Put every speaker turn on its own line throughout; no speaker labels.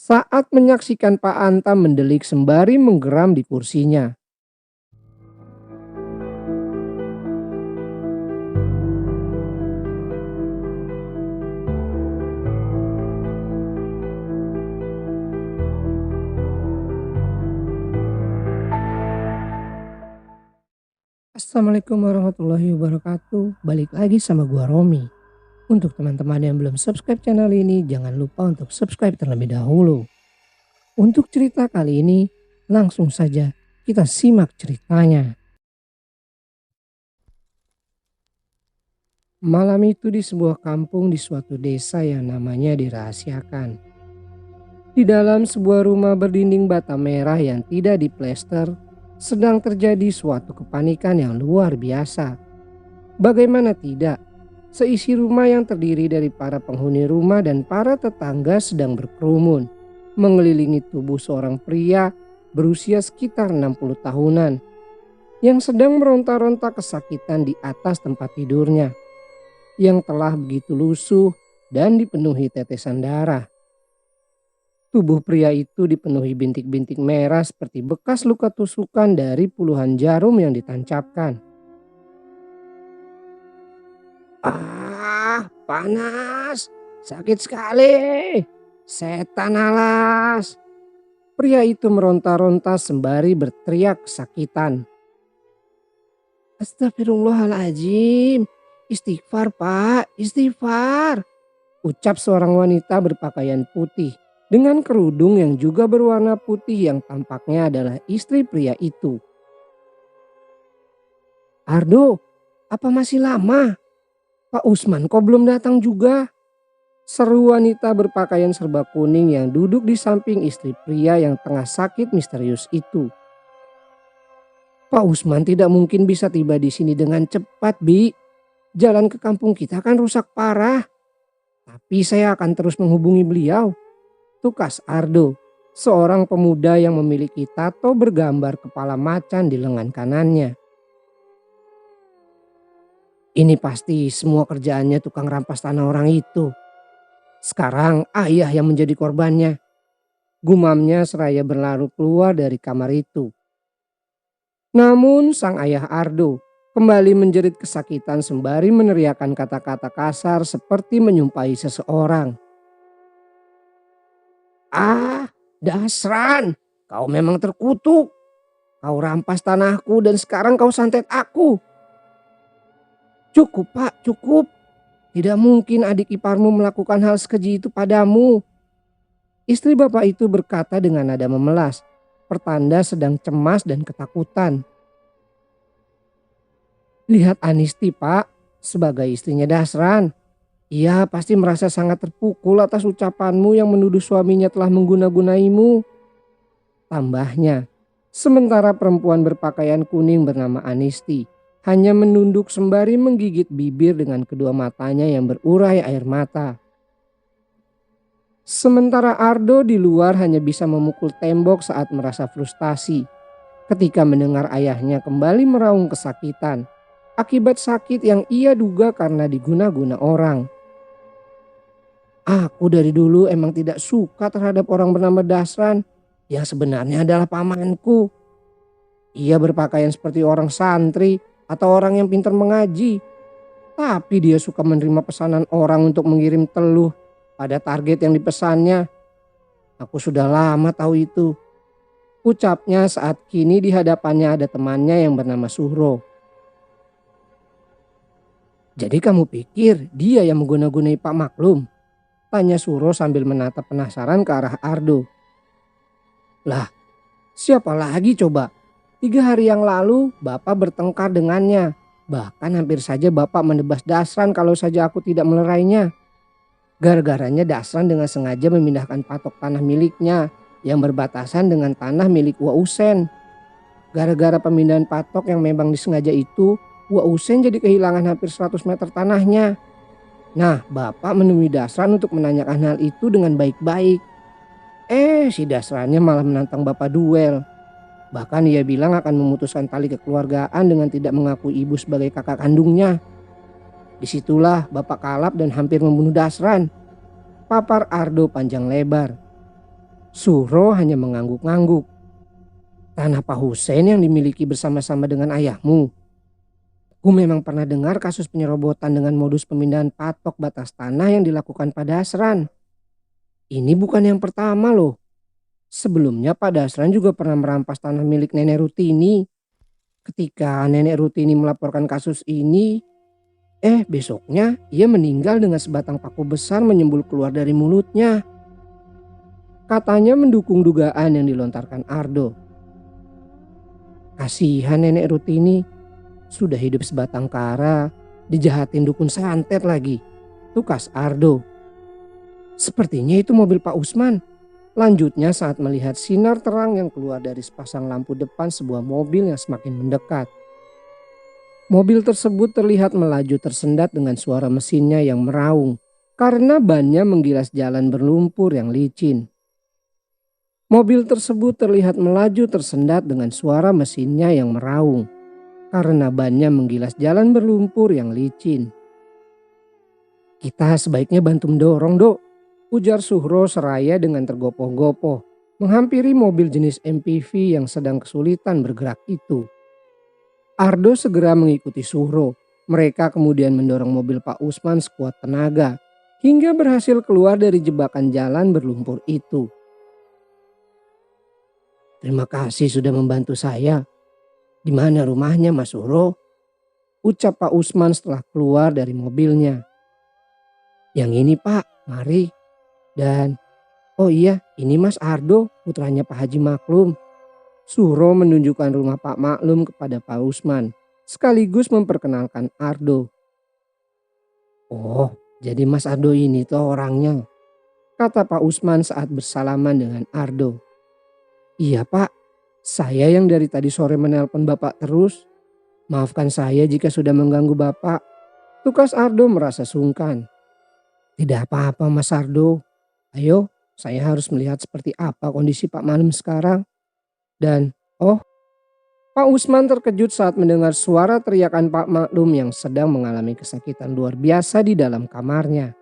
saat menyaksikan Pak Antam mendelik sembari menggeram di kursinya. Assalamualaikum warahmatullahi wabarakatuh. Balik lagi sama gua Romi. Untuk teman-teman yang belum subscribe channel ini, jangan lupa untuk subscribe terlebih dahulu. Untuk cerita kali ini, langsung saja kita simak ceritanya. Malam itu di sebuah kampung di suatu desa yang namanya dirahasiakan. Di dalam sebuah rumah berdinding bata merah yang tidak diplester, sedang terjadi suatu kepanikan yang luar biasa. Bagaimana tidak? Seisi rumah yang terdiri dari para penghuni rumah dan para tetangga sedang berkerumun mengelilingi tubuh seorang pria berusia sekitar 60 tahunan yang sedang meronta-ronta kesakitan di atas tempat tidurnya yang telah begitu lusuh dan dipenuhi tetesan darah. Tubuh pria itu dipenuhi bintik-bintik merah seperti bekas luka tusukan dari puluhan jarum yang ditancapkan. "Ah, panas, sakit sekali, setan alas." Pria itu meronta-ronta sembari berteriak kesakitan. "Astagfirullahaladzim, istighfar Pak, istighfar," ucap seorang wanita berpakaian putih dengan kerudung yang juga berwarna putih yang tampaknya adalah istri pria itu. "Ardo, apa masih lama? Pak Usman kok belum datang juga?" seru wanita berpakaian serba kuning yang duduk di samping istri pria yang tengah sakit misterius itu. "Pak Usman tidak mungkin bisa tiba di sini dengan cepat, Bi. Jalan ke kampung kita kan rusak parah. Tapi saya akan terus menghubungi beliau," tukas Ardo, seorang pemuda yang memiliki tato bergambar kepala macan di lengan kanannya. "Ini pasti semua kerjaannya tukang rampas tanah orang itu. Sekarang ayah yang menjadi korbannya," gumamnya seraya berlari keluar dari kamar itu. Namun sang ayah Ardo kembali menjerit kesakitan sembari meneriakkan kata-kata kasar seperti menyumpahi seseorang. "Ah, Dasran, kau memang terkutuk. Kau rampas tanahku dan sekarang kau santet aku." "Cukup Pak, cukup. Tidak mungkin adik iparmu melakukan hal sekeji itu padamu," istri bapak itu berkata dengan nada memelas, pertanda sedang cemas dan ketakutan. "Lihat Anisti Pak, sebagai istrinya Dasran. Ia pasti merasa sangat terpukul atas ucapanmu yang menuduh suaminya telah mengguna-gunaimu," tambahnya. Sementara perempuan berpakaian kuning bernama Anisti hanya menunduk sembari menggigit bibir dengan kedua matanya yang berurai air mata. Sementara Ardo di luar hanya bisa memukul tembok saat merasa frustasi ketika mendengar ayahnya kembali meraung kesakitan akibat sakit yang ia duga karena diguna-guna orang. "Aku dari dulu emang tidak suka terhadap orang bernama Dasran yang sebenarnya adalah pamanku. Ia berpakaian seperti orang santri atau orang yang pintar mengaji. Tapi dia suka menerima pesanan orang untuk mengirim teluh pada target yang dipesannya. Aku sudah lama tahu itu," ucapnya saat kini di hadapannya ada temannya yang bernama Suhro. "Jadi kamu pikir dia yang mengguna-gunai Pak Maklum?" tanya Suhro sambil menatap penasaran ke arah Ardo. "Lah, siapa lagi coba? 3 hari yang lalu Bapak bertengkar dengannya. Bahkan hampir saja Bapak menebas Dasran kalau saja aku tidak melerainya. Gara-garanya Dasran dengan sengaja memindahkan patok tanah miliknya yang berbatasan dengan tanah milik Wa Usen. Gara-gara pemindahan patok yang memang disengaja itu, Wa Usen jadi kehilangan hampir 100 meter tanahnya. Nah, Bapak menemui Dasran untuk menanyakan hal itu dengan baik-baik. Si Dasrannya malah menantang Bapak duel. Bahkan ia bilang akan memutuskan tali kekeluargaan dengan tidak mengakui ibu sebagai kakak kandungnya. Disitulah Bapak kalap dan hampir membunuh Dasran," papar Ardo panjang lebar. Suhro hanya mengangguk-angguk. Tanah Pak Hussein yang dimiliki bersama-sama dengan ayahmu. Aku memang pernah dengar kasus penyerobotan dengan modus pemindahan patok batas tanah yang dilakukan Pak Dasran. Ini bukan yang pertama loh. Sebelumnya Pak Dasran juga pernah merampas tanah milik Nenek Rutini. Ketika Nenek Rutini melaporkan kasus ini, besoknya ia meninggal dengan sebatang paku besar menyembul keluar dari mulutnya. Katanya mendukung dugaan yang dilontarkan Ardo. Kasihan Nenek Rutini, sudah hidup sebatang kara, dijahatin dukun santet lagi. Tukas Ardo. Sepertinya itu mobil Pak Usman. Lanjutnya saat melihat sinar terang yang keluar dari sepasang lampu depan sebuah mobil yang semakin mendekat. Mobil tersebut terlihat melaju tersendat dengan suara mesinnya yang meraung karena bannya menggilas jalan berlumpur yang licin. Mobil tersebut terlihat melaju tersendat dengan suara mesinnya yang meraung karena bannya menggilas jalan berlumpur yang licin. Kita sebaiknya bantu mendorong, Dok, ujar Suhro seraya dengan tergopoh-gopoh menghampiri mobil jenis MPV yang sedang kesulitan bergerak itu. Ardo segera mengikuti Suhro. Mereka kemudian mendorong mobil Pak Usman sekuat tenaga hingga berhasil keluar dari jebakan jalan berlumpur itu. Terima kasih sudah membantu saya. Di mana rumahnya Mas Suhro? Ucap Pak Usman setelah keluar dari mobilnya. Yang ini Pak, mari. Dan oh iya, ini Mas Ardo, putranya Pak Haji Maklum. Suhro menunjukkan rumah Pak Maklum kepada Pak Usman, sekaligus memperkenalkan Ardo. Oh, jadi Mas Ardo ini tuh orangnya, kata Pak Usman saat bersalaman dengan Ardo. Iya Pak, saya yang dari tadi sore menelpon Bapak terus. Maafkan saya jika sudah mengganggu Bapak. Tukas Ardo merasa sungkan. Tidak apa-apa Mas Ardo. Ayo, saya harus melihat seperti apa kondisi Pak Maklum sekarang. Dan, Pak Usman terkejut saat mendengar suara teriakan Pak Maklum yang sedang mengalami kesakitan luar biasa di dalam kamarnya.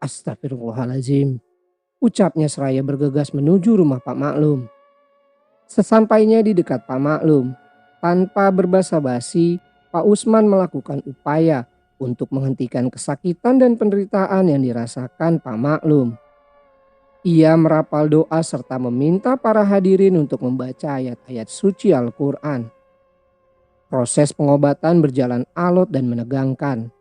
Astagfirullahaladzim, ucapnya seraya bergegas menuju rumah Pak Maklum. Sesampainya di dekat Pak Maklum, tanpa berbasa-basi, Pak Usman melakukan upaya untuk menghentikan kesakitan dan penderitaan yang dirasakan Pak Maklum. Ia merapal doa serta meminta para hadirin untuk membaca ayat-ayat suci Al-Quran. Proses pengobatan berjalan alot dan menegangkan.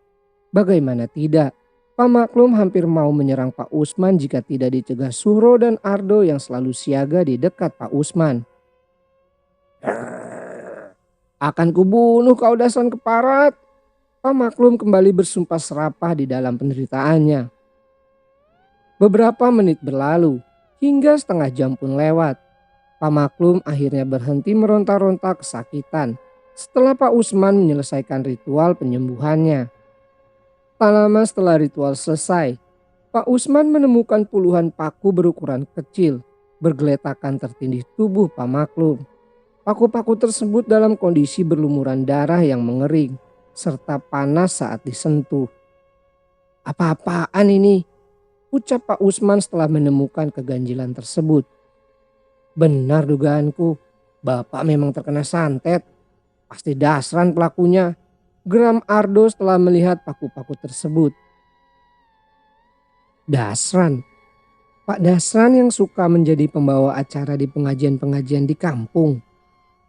Bagaimana tidak, Pak Maklum hampir mau menyerang Pak Usman jika tidak dicegah Suhro dan Ardo yang selalu siaga di dekat Pak Usman. Akan kubunuh kau dasar keparat. Pak Maklum kembali bersumpah serapah di dalam penderitaannya. Beberapa menit berlalu, hingga setengah jam pun lewat. Pak Maklum akhirnya berhenti meronta-ronta kesakitan setelah Pak Usman menyelesaikan ritual penyembuhannya. Tak lama setelah ritual selesai, Pak Usman menemukan puluhan paku berukuran kecil bergeletakan tertindih tubuh Pak Maklum. Paku-paku tersebut dalam kondisi berlumuran darah yang mengering serta panas saat disentuh. Apa-apaan ini? Ucap Pak Usman setelah menemukan keganjilan tersebut. Benar dugaanku, Bapak memang terkena santet. Pasti Dasran pelakunya. Geram Ardo setelah melihat paku-paku tersebut. Dasran? Pak Dasran yang suka menjadi pembawa acara di pengajian-pengajian di kampung.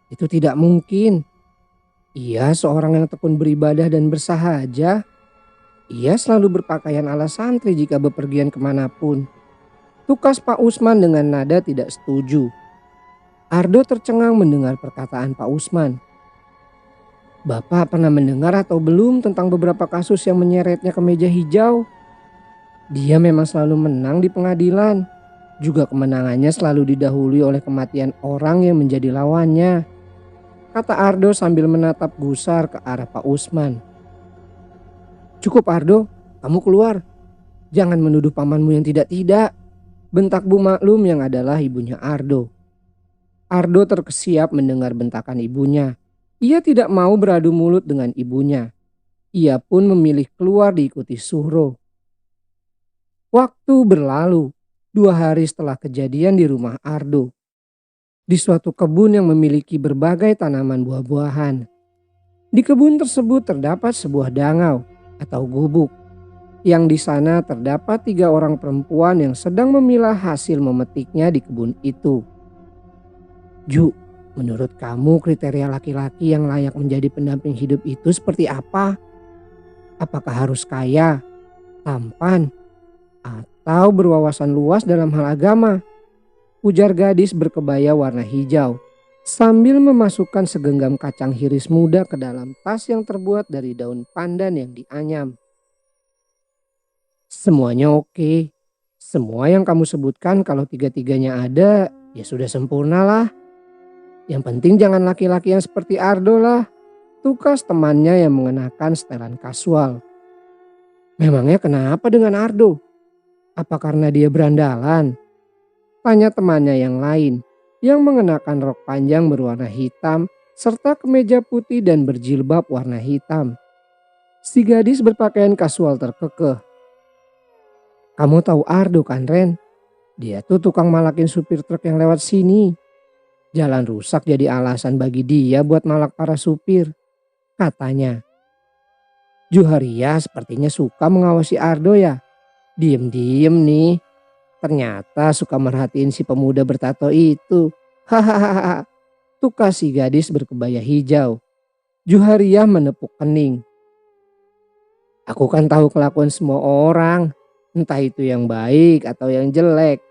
Itu tidak mungkin. Ia seorang yang tekun beribadah dan bersahaja. Ia selalu berpakaian ala santri jika bepergian kemanapun. Tukas Pak Usman dengan nada tidak setuju. Ardo tercengang mendengar perkataan Pak Usman. Bapak pernah mendengar atau belum tentang beberapa kasus yang menyeretnya ke meja hijau? Dia memang selalu menang di pengadilan. Juga kemenangannya selalu didahului oleh kematian orang yang menjadi lawannya. Kata Ardo sambil menatap gusar ke arah Pak Usman. Cukup Ardo, kamu keluar. Jangan menuduh pamanmu yang tidak-tidak. Bentak Bu Maklum yang adalah ibunya Ardo. Ardo terkesiap mendengar bentakan ibunya. Ia tidak mau beradu mulut dengan ibunya. Ia pun memilih keluar diikuti Suhro. Waktu berlalu. 2 hari setelah kejadian di rumah Ardo, di suatu kebun yang memiliki berbagai tanaman buah-buahan. Di kebun tersebut terdapat sebuah dangau atau gubuk, yang di sana terdapat 3 orang perempuan yang sedang memilah hasil memetiknya di kebun itu. Ju, menurut kamu kriteria laki-laki yang layak menjadi pendamping hidup itu seperti apa? Apakah harus kaya, tampan, atau berwawasan luas dalam hal agama? Ujar gadis berkebaya warna hijau sambil memasukkan segenggam kacang hiris muda ke dalam tas yang terbuat dari daun pandan yang dianyam. Semuanya oke. Semua yang kamu sebutkan kalau tiga-tiganya ada, ya sudah sempurna lah. Yang penting jangan laki-laki yang seperti Ardo lah. Tukas temannya yang mengenakan setelan kasual. Memangnya kenapa dengan Ardo? Apa karena dia berandalan? Tanya temannya yang lain yang mengenakan rok panjang berwarna hitam serta kemeja putih dan berjilbab warna hitam. Si gadis berpakaian kasual terkekeh. Kamu tahu Ardo kan, Ren? Dia tuh tukang malakin supir truk yang lewat sini. Jalan rusak jadi alasan bagi dia buat malak para supir, katanya. Juharia sepertinya suka mengawasi Ardo ya. Diem-diem nih. Ternyata suka merhatiin si pemuda bertato itu. Hahaha. Tukas si gadis berkebaya hijau. Juharia menepuk kening. Aku kan tahu kelakuan semua orang. Entah itu yang baik atau yang jelek.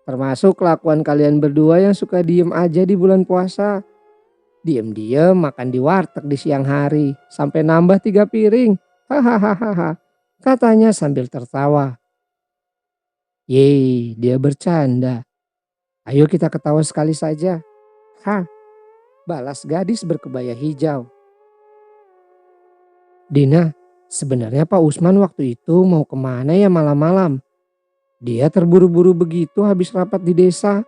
Termasuk kelakuan kalian berdua yang suka diem aja di bulan puasa. Diem-diem makan di warteg di siang hari. Sampai nambah 3 piring. Hahaha. Katanya sambil tertawa. Yeay, dia bercanda. Ayo kita ketawa sekali saja. Hah, balas gadis berkebaya hijau. Dina, sebenarnya Pak Usman waktu itu mau kemana ya malam-malam? Dia terburu-buru begitu habis rapat di desa.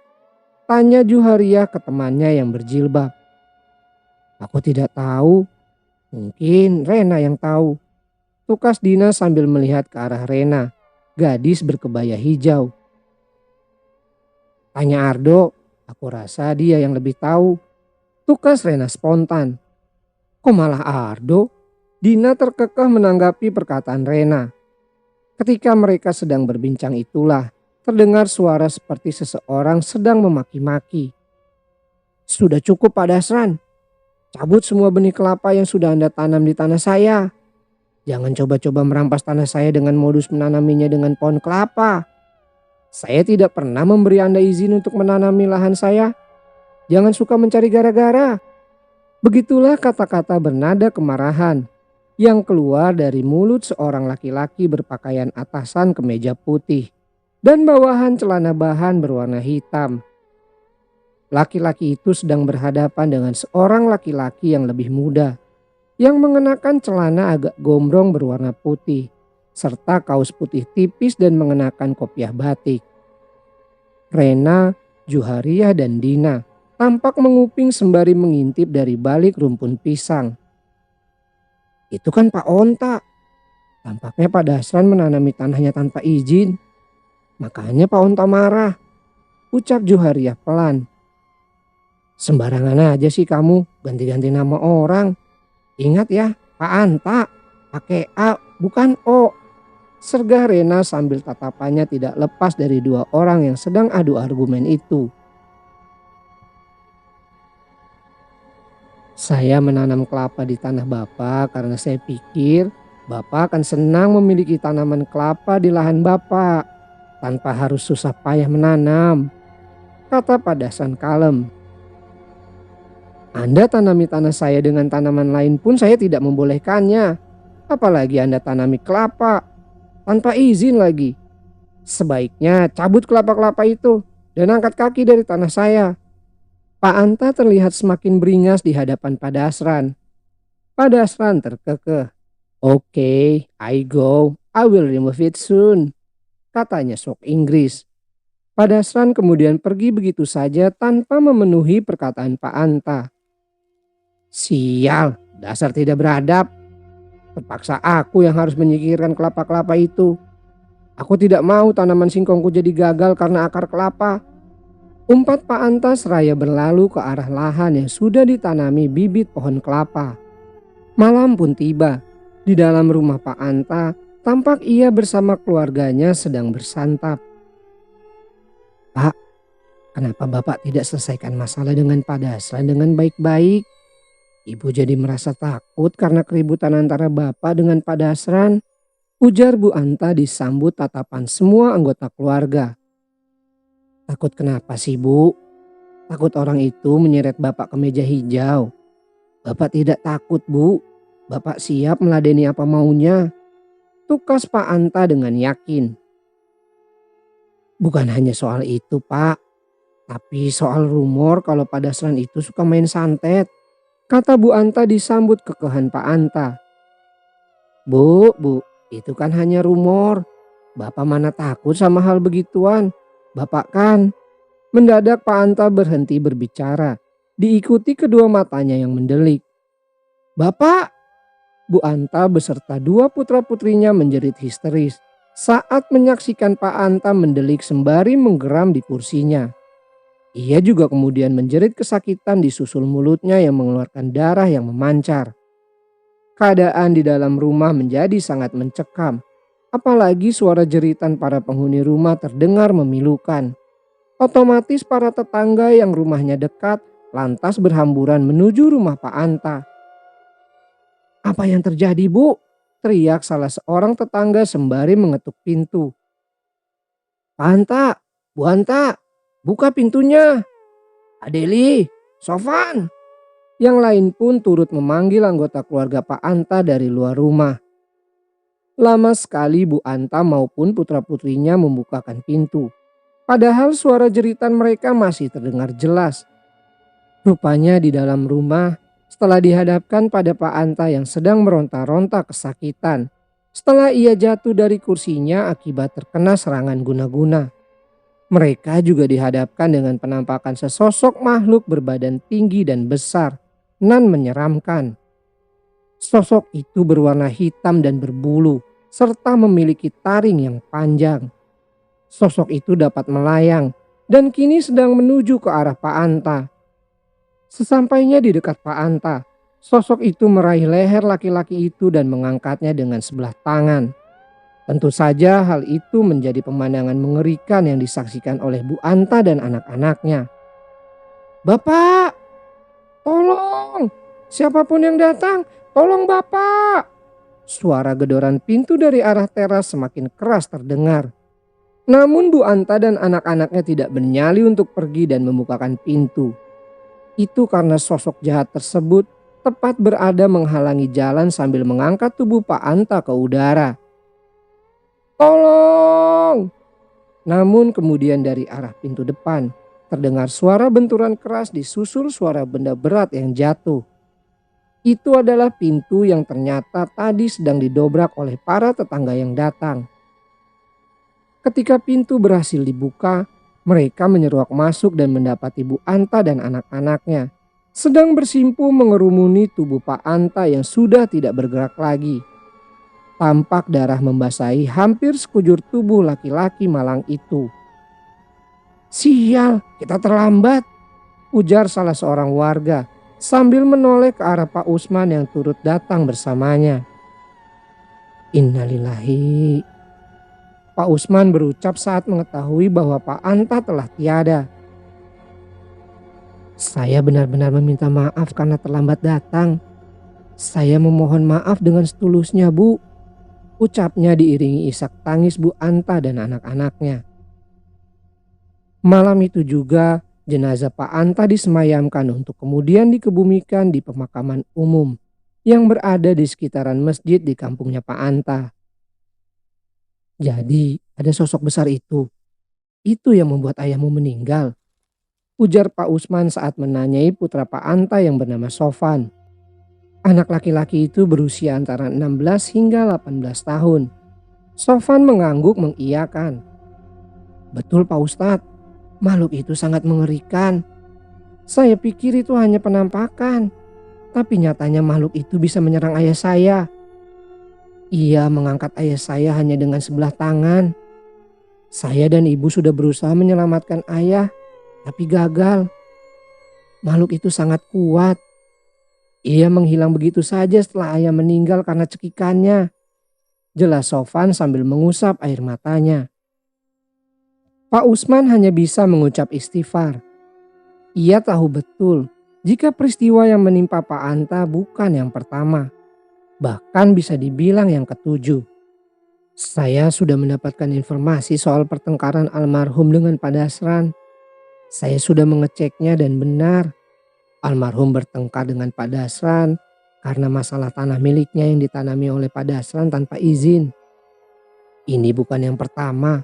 Tanya Juharia ke temannya yang berjilbab. Aku tidak tahu. Mungkin Rena yang tahu. Tukas Dina sambil melihat ke arah Rena, gadis berkebaya hijau. Tanya Ardo, aku rasa dia yang lebih tahu. Tukas Rena spontan. Kok malah Ardo? Dina terkekeh menanggapi perkataan Rena. Ketika mereka sedang berbincang itulah terdengar suara seperti seseorang sedang memaki-maki. Sudah cukup Pak Dasran. Cabut semua benih kelapa yang sudah Anda tanam di tanah saya. Jangan coba-coba merampas tanah saya dengan modus menanaminya dengan pohon kelapa. Saya tidak pernah memberi Anda izin untuk menanami lahan saya. Jangan suka mencari gara-gara. Begitulah kata-kata bernada kemarahan yang keluar dari mulut seorang laki-laki berpakaian atasan kemeja putih dan bawahan celana bahan berwarna hitam. Laki-laki itu sedang berhadapan dengan seorang laki-laki yang lebih muda, yang mengenakan celana agak gombrong berwarna putih, serta kaos putih tipis dan mengenakan kopiah batik. Rena, Juharia dan Dina tampak menguping sembari mengintip dari balik rumpun pisang. Itu kan Pak Onta. Tampaknya Pak Dasran menanami tanahnya tanpa izin. Makanya Pak Onta marah. Ucap Juharia pelan. Sembarangan aja sih kamu ganti-ganti nama orang. Ingat ya, Pak Anta, pakai A bukan O. Sergah Rena sambil tatapannya tidak lepas dari 2 orang yang sedang adu argumen itu. Saya menanam kelapa di tanah Bapak karena saya pikir Bapak akan senang memiliki tanaman kelapa di lahan Bapak tanpa harus susah payah menanam, kata Pak Dasran kalem. Anda tanami tanah saya dengan tanaman lain pun saya tidak membolehkannya. Apalagi Anda tanami kelapa tanpa izin lagi. Sebaiknya cabut kelapa-kelapa itu dan angkat kaki dari tanah saya. Pak Anta terlihat semakin beringas di hadapan Pak Dasran. Pak Dasran terkekeh. Oke, I go. I will remove it soon. Katanya sok Inggris. Pak Dasran kemudian pergi begitu saja tanpa memenuhi perkataan Pak Anta. Sial, dasar tidak beradab. Terpaksa aku yang harus menyingkirkan kelapa-kelapa itu. Aku tidak mau tanaman singkongku jadi gagal karena akar kelapa. Umpat Pak Anta seraya berlalu ke arah lahan yang sudah ditanami bibit pohon kelapa. Malam pun tiba. Di dalam rumah Pak Anta, tampak ia bersama keluarganya sedang bersantap. Pak, kenapa Bapak tidak selesaikan masalah dengan Pak Dasran dengan baik-baik? Ibu jadi merasa takut karena keributan antara Bapak dengan Pak Dasran. Ujar Bu Anta disambut tatapan semua anggota keluarga. Takut kenapa sih Bu? Takut orang itu menyeret Bapak ke meja hijau. Bapak tidak takut Bu. Bapak siap meladeni apa maunya. Tukas Pak Anta dengan yakin. Bukan hanya soal itu Pak. Tapi soal rumor kalau Pak Dasran itu suka main santet. Kata Bu Anta disambut kekehan Pak Anta. Bu, itu kan hanya rumor. Bapak mana takut sama hal begituan. Bapak kan. Mendadak Pak Anta berhenti berbicara. Diikuti kedua matanya yang mendelik. Bapak! Bu Anta beserta dua putra-putrinya menjerit histeris saat menyaksikan Pak Anta mendelik sembari menggeram di kursinya. Ia juga kemudian menjerit kesakitan di susul mulutnya yang mengeluarkan darah yang memancar. Keadaan di dalam rumah menjadi sangat mencekam. Apalagi suara jeritan para penghuni rumah terdengar memilukan. Otomatis para tetangga yang rumahnya dekat lantas berhamburan menuju rumah Pak Anta. Apa yang terjadi Bu? Teriak salah seorang tetangga sembari mengetuk pintu. Pak Anta, Bu Anta, buka pintunya. Adeli, Sofan. Yang lain pun turut memanggil anggota keluarga Pak Anta dari luar rumah. Lama sekali Bu Anta maupun putra-putrinya membukakan pintu. Padahal suara jeritan mereka masih terdengar jelas. Rupanya di dalam rumah, setelah dihadapkan pada Pak Anta yang sedang meronta-ronta kesakitan, setelah ia jatuh dari kursinya akibat terkena serangan guna-guna. Mereka juga dihadapkan dengan penampakan sesosok makhluk berbadan tinggi dan besar, nan menyeramkan. Sosok itu berwarna hitam dan berbulu, serta memiliki taring yang panjang. Sosok itu dapat melayang dan kini sedang menuju ke arah Pak Anta. Sesampainya di dekat Pak Anta, sosok itu meraih leher laki-laki itu dan mengangkatnya dengan sebelah tangan. Tentu saja hal itu menjadi pemandangan mengerikan yang disaksikan oleh Bu Anta dan anak-anaknya. Bapak, tolong! Siapapun yang datang, tolong Bapak! Suara gedoran pintu dari arah teras semakin keras terdengar. Namun Bu Anta dan anak-anaknya tidak bernyali untuk pergi dan membukakan pintu. Itu karena sosok jahat tersebut tepat berada menghalangi jalan sambil mengangkat tubuh Pak Anta ke udara. Tolong! Namun kemudian dari arah pintu depan terdengar suara benturan keras disusul suara benda berat yang jatuh. Itu adalah pintu yang ternyata tadi sedang didobrak oleh para tetangga yang datang. Ketika pintu berhasil dibuka, mereka menyeruak masuk dan mendapati Bu Anta dan anak-anaknya sedang bersimpu mengerumuni tubuh Pak Anta yang sudah tidak bergerak lagi. Tampak darah membasahi hampir sekujur tubuh laki-laki malang itu. Sial, kita terlambat, ujar salah seorang warga sambil menoleh ke arah Pak Usman yang turut datang bersamanya. Innalillahi. Pak Usman berucap saat mengetahui bahwa Pak Anta telah tiada. Saya benar-benar meminta maaf karena terlambat datang. Saya memohon maaf dengan setulusnya Bu. Ucapnya diiringi isak tangis Bu Anta dan anak-anaknya. Malam itu juga jenazah Pak Anta disemayamkan untuk kemudian dikebumikan di pemakaman umum yang berada di sekitaran masjid di kampungnya Pak Anta. Jadi ada sosok besar itu. Itu yang membuat ayahmu meninggal. Ujar Pak Usman saat menanyai putra Pak Anta yang bernama Sofan. Anak laki-laki itu berusia antara 16 hingga 18 tahun. Sofan mengangguk mengiyakan. Betul Pak Ustadz, makhluk itu sangat mengerikan. Saya pikir itu hanya penampakan. Tapi nyatanya makhluk itu bisa menyerang ayah saya. Ia mengangkat ayah saya hanya dengan sebelah tangan. Saya dan ibu sudah berusaha menyelamatkan ayah, tapi gagal. Makhluk itu sangat kuat. Ia menghilang begitu saja setelah ayah meninggal karena cekikannya. Jelas Sofan sambil mengusap air matanya. Pak Usman hanya bisa mengucap istighfar. Ia tahu betul jika peristiwa yang menimpa Pak Anta bukan yang pertama. Bahkan bisa dibilang yang ketujuh. Saya sudah mendapatkan informasi soal pertengkaran almarhum dengan Pak Dasran. Saya sudah mengeceknya dan benar. Almarhum bertengkar dengan Pak Dasran karena masalah tanah miliknya yang ditanami oleh Pak Dasran tanpa izin. Ini bukan yang pertama.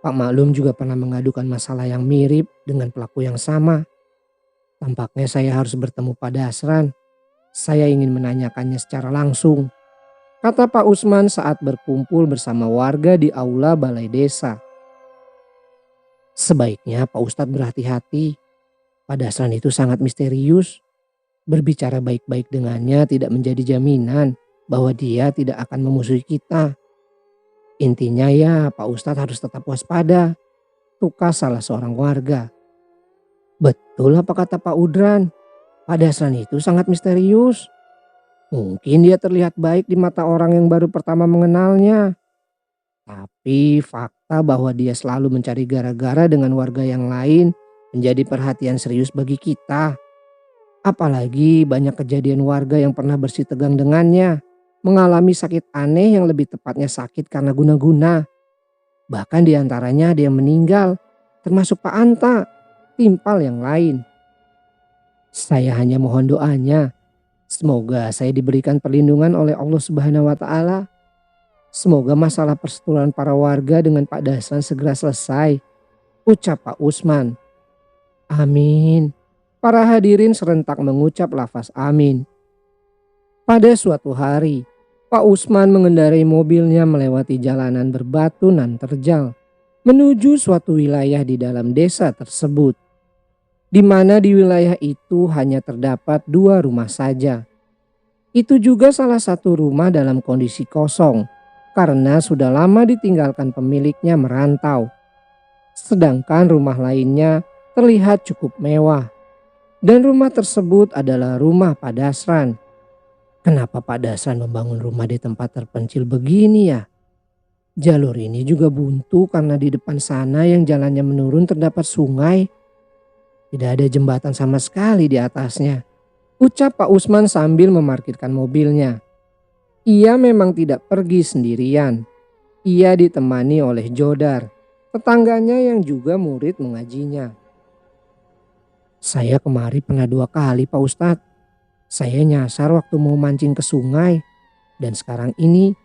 Pak Maklum juga pernah mengadukan masalah yang mirip dengan pelaku yang sama. Tampaknya saya harus bertemu Pak Dasran. Saya ingin menanyakannya secara langsung, kata Pak Usman saat berkumpul bersama warga di aula balai desa. Sebaiknya Pak Ustadz berhati-hati. Pak Dasran itu sangat misterius. Berbicara baik-baik dengannya tidak menjadi jaminan bahwa dia tidak akan memusuhi kita. Intinya ya Pak Ustadz harus tetap waspada, tukas salah seorang warga. Betul apa kata Pak Udran? Pak Dasran itu sangat misterius. Mungkin dia terlihat baik di mata orang yang baru pertama mengenalnya. Tapi fakta bahwa dia selalu mencari gara-gara dengan warga yang lain menjadi perhatian serius bagi kita. Apalagi banyak kejadian warga yang pernah bersih tegang dengannya, mengalami sakit aneh yang lebih tepatnya sakit karena guna-guna. Bahkan diantaranya ada yang meninggal, termasuk Pak Anta, timpal yang lain. Saya hanya mohon doanya, semoga saya diberikan perlindungan oleh Allah Subhanahu wa Ta'ala. Semoga masalah perseteruan para warga dengan Pak Dasran segera selesai, ucap Pak Usman. Amin. Para hadirin serentak mengucap lafaz amin. Pada suatu hari, Pak Usman mengendarai mobilnya melewati jalanan berbatu nan terjal menuju suatu wilayah di dalam desa tersebut, di mana di wilayah itu hanya terdapat 2 rumah saja. Itu juga salah satu rumah dalam kondisi kosong karena sudah lama ditinggalkan pemiliknya merantau. Sedangkan rumah lainnya terlihat cukup mewah. Dan rumah tersebut adalah rumah Pak Dasran. Kenapa Pak Dasran membangun rumah di tempat terpencil begini ya? Jalur ini juga buntu karena di depan sana yang jalannya menurun terdapat sungai. Tidak ada jembatan sama sekali di atasnya, ucap Pak Usman sambil memarkirkan mobilnya. Ia memang tidak pergi sendirian. Ia ditemani oleh Jodar, tetangganya yang juga murid mengajinya. Saya kemari pernah 2 kali Pak Ustadz. Saya nyasar waktu mau mancing ke sungai. Dan sekarang ini,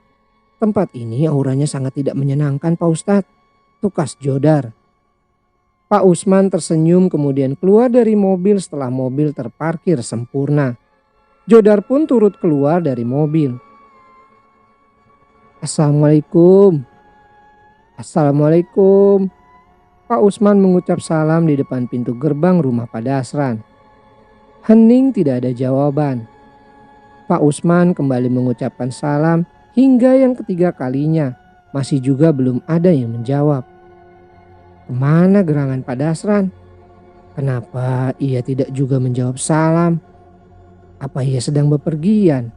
tempat ini auranya sangat tidak menyenangkan Pak Ustadz, tukas Jodar. Pak Usman tersenyum kemudian keluar dari mobil setelah mobil terparkir sempurna. Jodar pun turut keluar dari mobil. Assalamualaikum. Assalamualaikum. Pak Usman mengucap salam di depan pintu gerbang rumah Pak Dasran. Hening tidak ada jawaban. Pak Usman kembali mengucapkan salam hingga yang ketiga kalinya. Masih juga belum ada yang menjawab. Kemana gerangan Pak Dasran? Kenapa ia tidak juga menjawab salam? Apa ia sedang bepergian?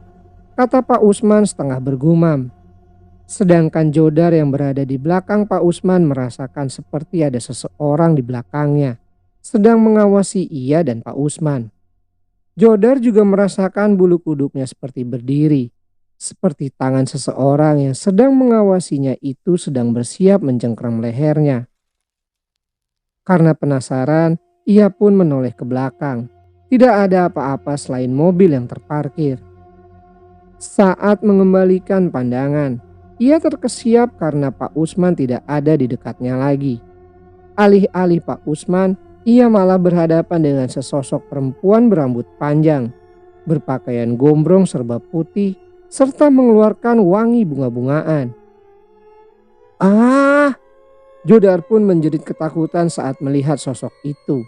Kata Pak Usman setengah bergumam. Sedangkan Jodar yang berada di belakang Pak Usman merasakan seperti ada seseorang di belakangnya sedang mengawasi ia dan Pak Usman. Jodar juga merasakan bulu kuduknya seperti berdiri, seperti tangan seseorang yang sedang mengawasinya itu sedang bersiap mencengkram lehernya. Karena penasaran, ia pun menoleh ke belakang. Tidak ada apa-apa selain mobil yang terparkir. Saat mengembalikan pandangan, ia terkesiap karena Pak Usman tidak ada di dekatnya lagi. Alih-alih Pak Usman, ia malah berhadapan dengan sesosok perempuan berambut panjang, berpakaian gombrong serba putih, serta mengeluarkan wangi bunga-bungaan. Ah! Jodar pun menjerit ketakutan saat melihat sosok itu.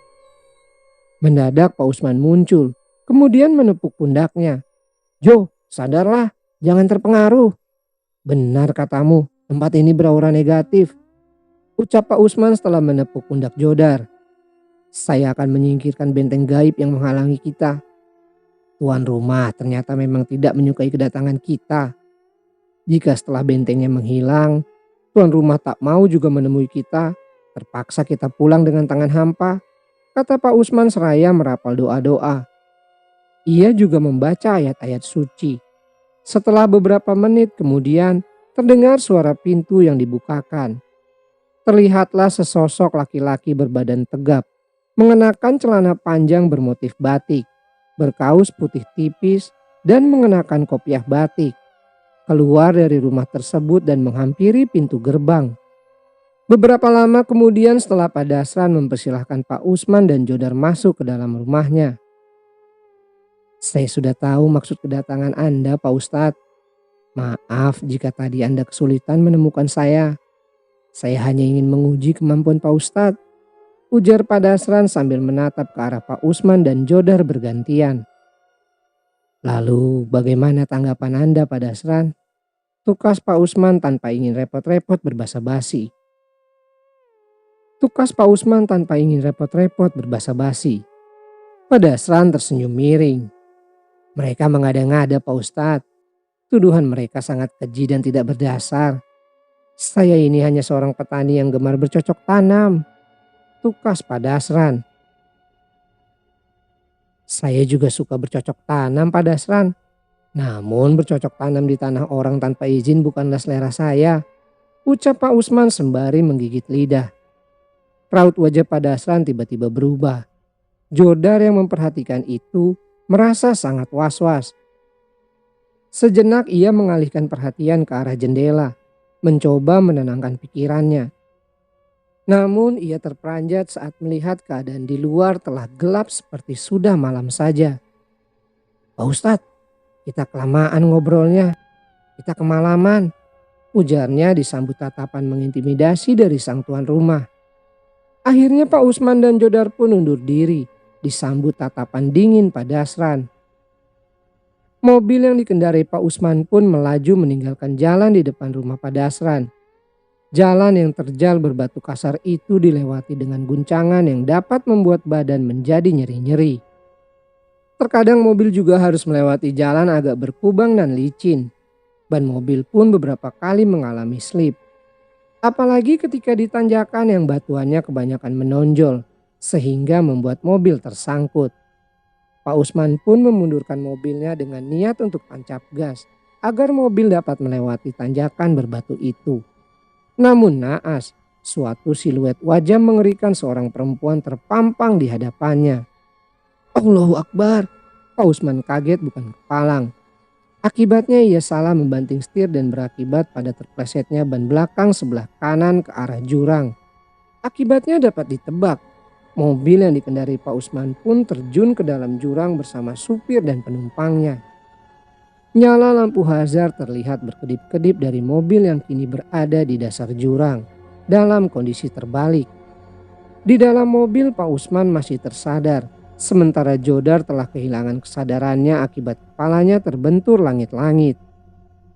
Mendadak Pak Usman muncul, kemudian menepuk pundaknya. Jo, sadarlah, jangan terpengaruh. Benar katamu, tempat ini beraura negatif. Ucap Pak Usman setelah menepuk pundak Jodar. Saya akan menyingkirkan benteng gaib yang menghalangi kita. Tuan rumah ternyata memang tidak menyukai kedatangan kita. Jika setelah bentengnya menghilang, tuan rumah tak mau juga menemui kita, terpaksa kita pulang dengan tangan hampa, kata Pak Usman seraya merapal doa-doa. Ia juga membaca ayat-ayat suci. Setelah beberapa menit kemudian, terdengar suara pintu yang dibukakan. Terlihatlah sesosok laki-laki berbadan tegap, mengenakan celana panjang bermotif batik, berkaus putih tipis, dan mengenakan kopiah batik. Keluar dari rumah tersebut dan menghampiri pintu gerbang. Beberapa lama kemudian setelah Pak Dasran mempersilahkan Pak Usman dan Jodar masuk ke dalam rumahnya. Saya sudah tahu maksud kedatangan Anda, Pak Ustadz. Maaf jika tadi Anda kesulitan menemukan saya. Saya hanya ingin menguji kemampuan Pak Ustadz, ujar Pak Dasran sambil menatap ke arah Pak Usman dan Jodar bergantian. Lalu bagaimana tanggapan Anda, Pak Dasran? Tukas Pak Usman tanpa ingin repot-repot berbasa-basi. Pak Dasran tersenyum miring. Mereka mengada-ngada, Pak Ustadz. Tuduhan mereka sangat keji dan tidak berdasar. Saya ini hanya seorang petani yang gemar bercocok tanam. Tukas Pak Dasran. Saya juga suka bercocok tanam, Pak Dasran. Namun bercocok tanam di tanah orang tanpa izin bukanlah selera saya, ucap Pak Usman sembari menggigit lidah. Raut wajah Pak Dasran tiba-tiba berubah. Jodar yang memperhatikan itu merasa sangat was-was. Sejenak ia mengalihkan perhatian ke arah jendela, mencoba menenangkan pikirannya. Namun ia terperanjat saat melihat keadaan di luar telah gelap seperti sudah malam saja. Pak Ustadz, kita kelamaan ngobrolnya, kita kemalaman, ujarnya disambut tatapan mengintimidasi dari sang tuan rumah. Akhirnya Pak Usman dan Jodar pun undur diri, disambut tatapan dingin Pak Dasran. Mobil yang dikendarai Pak Usman pun melaju meninggalkan jalan di depan rumah Pak Dasran. Jalan yang terjal berbatu kasar itu dilewati dengan guncangan yang dapat membuat badan menjadi nyeri-nyeri. Terkadang mobil juga harus melewati jalan agak berkubang dan licin. Ban mobil pun beberapa kali mengalami slip. Apalagi ketika di tanjakan yang batuannya kebanyakan menonjol, sehingga membuat mobil tersangkut. Pak Usman pun memundurkan mobilnya dengan niat untuk tancap gas, agar mobil dapat melewati tanjakan berbatu itu. Namun naas, suatu siluet wajah mengerikan seorang perempuan terpampang di hadapannya. Allahu Akbar, Pak Usman kaget bukan kepalang. Akibatnya ia salah membanting setir dan berakibat pada terplesetnya ban belakang sebelah kanan ke arah jurang. Akibatnya dapat ditebak, mobil yang dikendarai Pak Usman pun terjun ke dalam jurang bersama supir dan penumpangnya. Nyala lampu hazard terlihat berkedip-kedip dari mobil yang kini berada di dasar jurang dalam kondisi terbalik. Di dalam mobil Pak Usman masih tersadar, sementara Jodar telah kehilangan kesadarannya akibat kepalanya terbentur langit-langit.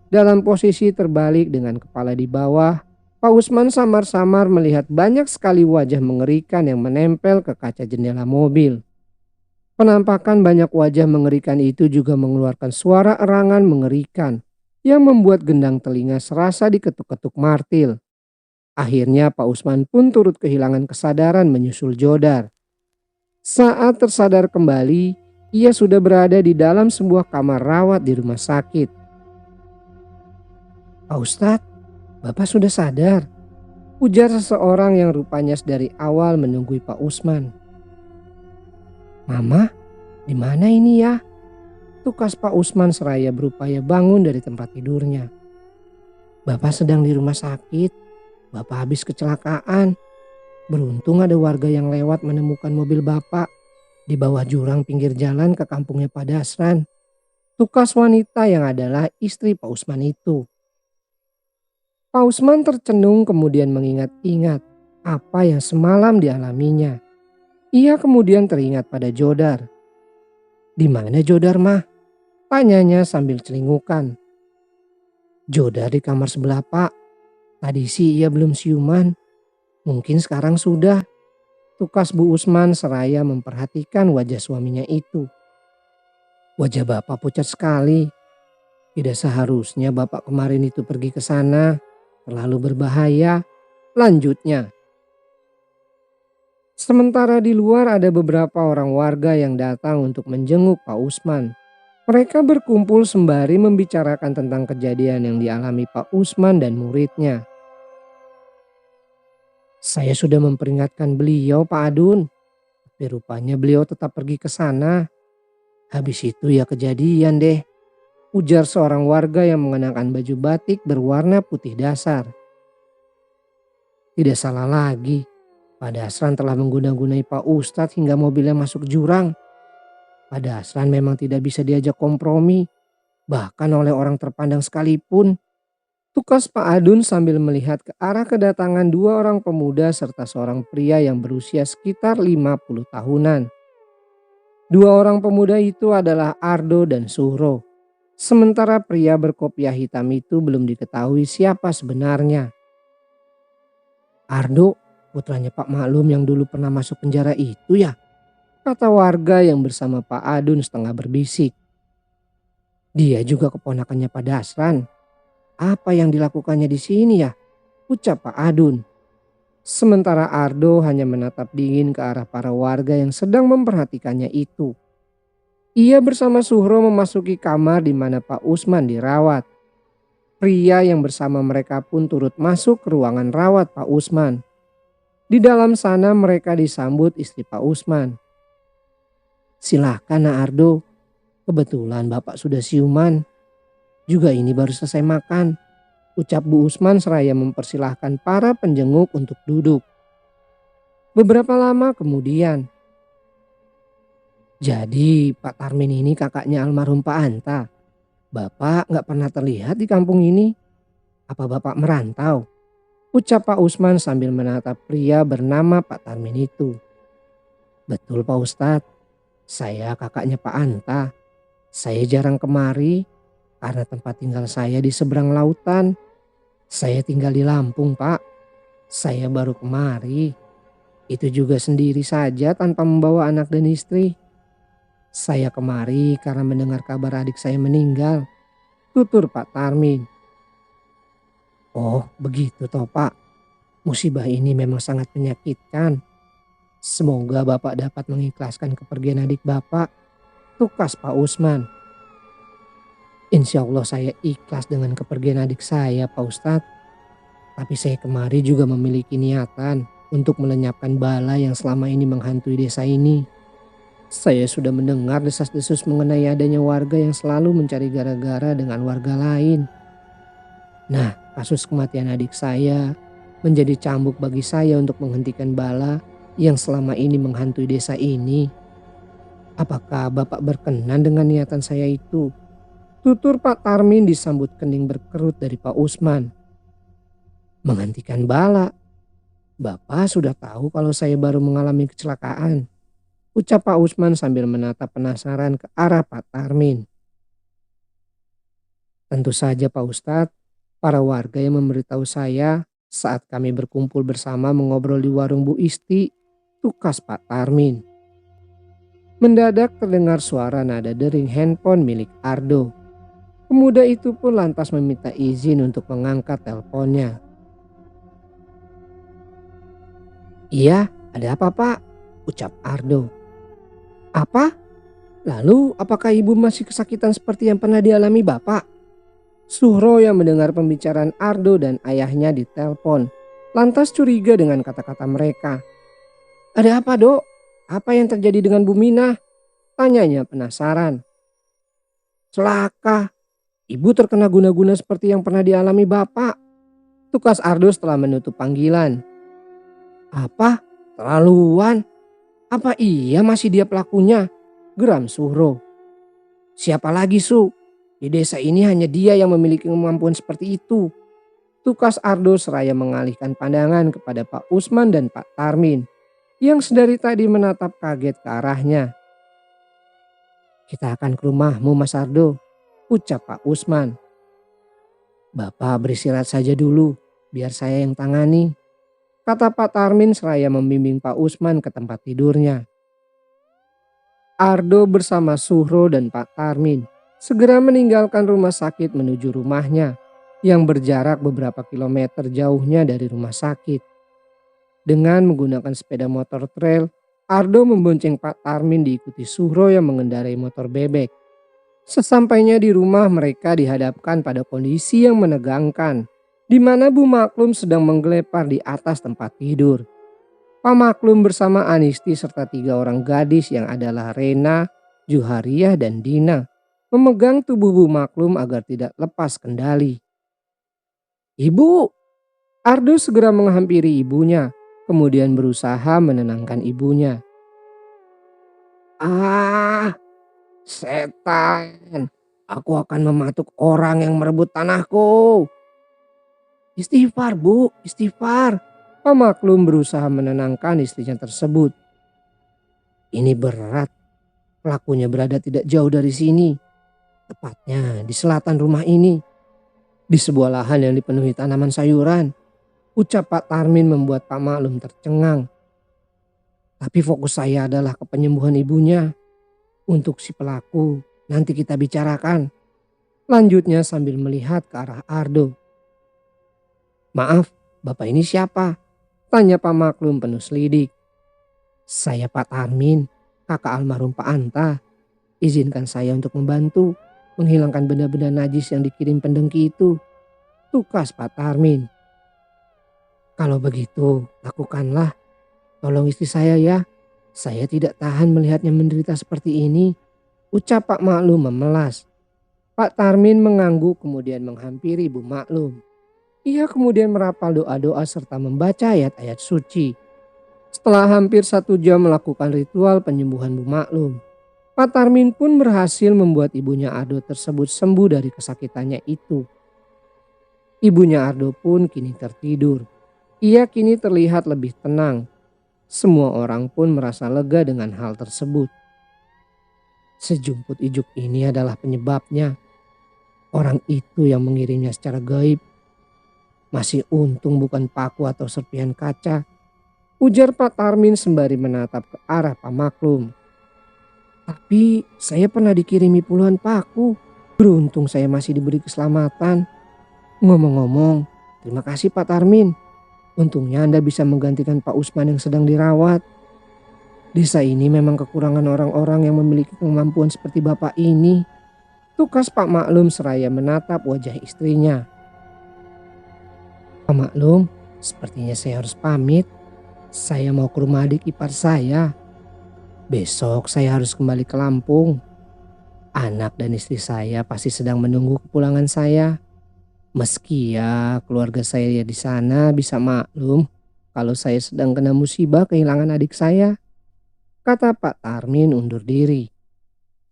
Dalam posisi terbalik dengan kepala di bawah, Pak Usman samar-samar melihat banyak sekali wajah mengerikan yang menempel ke kaca jendela mobil. Penampakan banyak wajah mengerikan itu juga mengeluarkan suara erangan mengerikan yang membuat gendang telinga serasa diketuk-ketuk martil. Akhirnya Pak Usman pun turut kehilangan kesadaran menyusul Jodar. Saat tersadar kembali, ia sudah berada di dalam sebuah kamar rawat di rumah sakit. Pak Ustadz, Bapak sudah sadar, ujar seseorang yang rupanya dari awal menunggui Pak Usman. Mama, di mana ini ya? Tukas Pak Usman seraya berupaya bangun dari tempat tidurnya. Bapak sedang di rumah sakit, Bapak habis kecelakaan. Beruntung ada warga yang lewat menemukan mobil Bapak di bawah jurang pinggir jalan ke kampungnya Pak Dasran. Tukas wanita yang adalah istri Pak Usman itu. Pak Usman tercenung kemudian mengingat-ingat apa yang semalam dialaminya. Ia kemudian teringat pada Jodar. Di mana Jodar mah? Tanyanya sambil celingukan. Jodar di kamar sebelah Pak. Tadi sih ia belum siuman. Mungkin sekarang sudah, tukas Bu Usman seraya memperhatikan wajah suaminya itu. Wajah Bapak pucat sekali. Tidak seharusnya Bapak kemarin itu pergi ke sana. Terlalu berbahaya. Lanjutnya. Sementara di luar ada beberapa orang warga yang datang untuk menjenguk Pak Usman. Mereka berkumpul sembari membicarakan tentang kejadian yang dialami Pak Usman dan muridnya. Saya sudah memperingatkan beliau, Pak Adun, tapi rupanya beliau tetap pergi ke sana. Habis itu ya kejadian deh, ujar seorang warga yang mengenakan baju batik berwarna putih dasar. Tidak salah lagi, Pak Dasran telah mengguna-gunai Pak Ustadz hingga mobilnya masuk jurang. Pak Dasran memang tidak bisa diajak kompromi, bahkan oleh orang terpandang sekalipun. Tukas Pak Adun sambil melihat ke arah kedatangan dua orang pemuda serta seorang pria yang berusia sekitar 50 tahunan. Dua orang pemuda itu adalah Ardo dan Suhro. Sementara pria berkopiah hitam itu belum diketahui siapa sebenarnya. Ardo, putranya Pak Maklum yang dulu pernah masuk penjara itu ya? Kata warga yang bersama Pak Adun setengah berbisik. Dia juga keponakannya Pak Dasran. Apa yang dilakukannya di sini ya? Ucap Pak Adun. Sementara Ardo hanya menatap dingin ke arah para warga yang sedang memperhatikannya itu. Ia bersama Suhro memasuki kamar di mana Pak Usman dirawat. Pria yang bersama mereka pun turut masuk ke ruangan rawat Pak Usman. Di dalam sana mereka disambut istri Pak Usman. Silakan Nak Ardo, kebetulan Bapak sudah siuman. Juga ini baru selesai makan, ucap Bu Usman seraya mempersilahkan para penjenguk untuk duduk. Beberapa lama kemudian. Jadi Pak Tarmin ini kakaknya almarhum Pak Anta. Bapak gak pernah terlihat di kampung ini. Apa Bapak merantau? Ucap Pak Usman sambil menatap pria bernama Pak Tarmin itu. Betul Pak Ustadz, saya kakaknya Pak Anta. Saya jarang kemari karena tempat tinggal saya di seberang lautan. Saya tinggal di Lampung Pak. Saya baru kemari. Itu juga sendiri saja tanpa membawa anak dan istri. Saya kemari karena mendengar kabar adik saya meninggal. Tutur Pak Tarmin. Oh begitu toh Pak. Musibah ini memang sangat menyakitkan. Semoga Bapak dapat mengikhlaskan kepergian adik Bapak. Tukas Pak Usman. Insya Allah saya ikhlas dengan kepergian adik saya Pak Ustadz. Tapi saya kemari juga memiliki niatan untuk melenyapkan bala yang selama ini menghantui desa ini. Saya sudah mendengar desas-desus mengenai adanya warga yang selalu mencari gara-gara dengan warga lain. Nah, kasus kematian adik saya menjadi cambuk bagi saya untuk menghentikan bala yang selama ini menghantui desa ini. Apakah Bapak berkenan dengan niatan saya itu? Tutur Pak Tarmin disambut kening berkerut dari Pak Usman. Menghentikan bala? Bapak sudah tahu kalau saya baru mengalami kecelakaan. Ucap Pak Usman sambil menatap penasaran ke arah Pak Tarmin. Tentu saja Pak Ustadz, para warga yang memberitahu saya saat kami berkumpul bersama mengobrol di warung Bu Isti, tukas Pak Tarmin. Mendadak terdengar suara nada dering handphone milik Ardo. Pemuda itu pun lantas meminta izin untuk mengangkat teleponnya. Iya, ada apa Pak? Ucap Ardo. Apa? Lalu apakah ibu masih kesakitan seperti yang pernah dialami Bapak? Suhro yang mendengar pembicaraan Ardo dan ayahnya di telepon lantas curiga dengan kata-kata mereka. Ada apa Dok? Apa yang terjadi dengan Bu Minah? Tanyanya penasaran. Celaka, ibu terkena guna-guna seperti yang pernah dialami Bapak. Tukas Ardo setelah menutup panggilan. Apa? Terlaluan? Apa iya masih dia pelakunya? Geram Suhro. Siapa lagi Su? Di desa ini hanya dia yang memiliki kemampuan seperti itu. Tukas Ardo seraya mengalihkan pandangan kepada Pak Usman dan Pak Tarmin yang sedari tadi menatap kaget ke arahnya. Kita akan ke rumahmu Mas Ardo, ucap Pak Usman. Bapak beristirahat saja dulu, biar saya yang tangani. kata Pak Tarmin seraya membimbing Pak Usman ke tempat tidurnya. Ardo bersama Suhro dan Pak Tarmin segera meninggalkan rumah sakit menuju rumahnya yang berjarak beberapa kilometer jauhnya dari rumah sakit. Dengan menggunakan sepeda motor trail, Ardo membonceng Pak Tarmin diikuti Suhro yang mengendarai motor bebek. Sesampainya di rumah, mereka dihadapkan pada kondisi yang menegangkan, di mana Bu Maklum sedang menggelepar di atas tempat tidur. Pak Maklum bersama Anisti serta 3 orang gadis yang adalah Rena, Juhariah, dan Dina memegang tubuh Bu Maklum agar tidak lepas kendali. "Ibu!" Ardo segera menghampiri ibunya, kemudian berusaha menenangkan ibunya. "Ah, setan! Aku akan mematuk orang yang merebut tanahku." "Istighfar, Bu, istighfar." Pak Maklum berusaha menenangkan istrinya tersebut. "Ini berat. Pelakunya berada tidak jauh dari sini. Tepatnya di selatan rumah ini. Di sebuah lahan yang dipenuhi tanaman sayuran," ucap Pak Tarmin membuat Pak Maklum tercengang. "Tapi fokus saya adalah ke penyembuhan ibunya. Untuk si pelaku nanti kita bicarakan," lanjutnya sambil melihat ke arah Ardo. "Maaf, Bapak ini siapa?" tanya Pak Maklum penuh selidik. "Saya Pak Tarmin, kakak almarhum Pak Anta. Izinkan saya untuk membantu menghilangkan benda-benda najis yang dikirim pendengki itu," tukas Pak Tarmin. "Kalau begitu, lakukanlah. Tolong istri saya ya. Saya tidak tahan melihatnya menderita seperti ini," ucap Pak Maklum memelas. Pak Tarmin mengangguk kemudian menghampiri Bu Maklum. Ia kemudian merapal doa-doa serta membaca ayat-ayat suci. Setelah hampir 1 jam melakukan ritual penyembuhan Bu Maklum, Pak Tarmin pun berhasil membuat ibunya Ardo tersebut sembuh dari kesakitannya itu. Ibunya Ardo pun kini tertidur. Ia kini terlihat lebih tenang. Semua orang pun merasa lega dengan hal tersebut. Sejumput ijuk ini adalah penyebabnya. Orang itu yang mengirimnya secara gaib. Masih untung bukan paku atau serpihan kaca, ujar Pak Tarmin sembari menatap ke arah Pak Maklum. "Tapi saya pernah dikirimi puluhan paku. Beruntung saya masih diberi keselamatan. Ngomong-ngomong, terima kasih Pak Tarmin. Untungnya Anda bisa menggantikan Pak Usman yang sedang dirawat. Desa ini memang kekurangan orang-orang yang memiliki kemampuan seperti Bapak ini," tukas Pak Maklum seraya menatap wajah istrinya. "Pak Maklum, sepertinya saya harus pamit. Saya mau ke rumah adik ipar saya. Besok saya harus kembali ke Lampung. Anak dan istri saya pasti sedang menunggu kepulangan saya. Meski ya keluarga saya di sana bisa maklum kalau saya sedang kena musibah kehilangan adik saya," kata Pak Tarmin undur diri.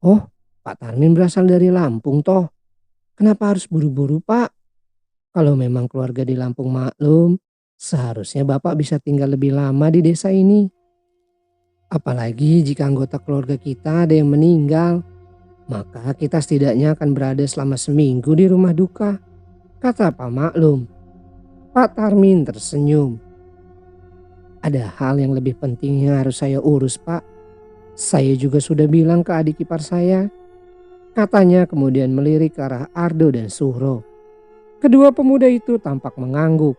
"Oh, Pak Tarmin berasal dari Lampung toh. Kenapa harus buru-buru, Pak? Kalau memang keluarga di Lampung maklum, seharusnya Bapak bisa tinggal lebih lama di desa ini. Apalagi jika anggota keluarga kita ada yang meninggal, maka kita setidaknya akan berada selama seminggu di rumah duka," kata Pak Maklum. Pak Tarmin tersenyum. "Ada hal yang lebih penting yang harus saya urus, Pak. Saya juga sudah bilang ke adik ipar saya," katanya kemudian melirik ke arah Ardo dan Suhro. Kedua pemuda itu tampak mengangguk.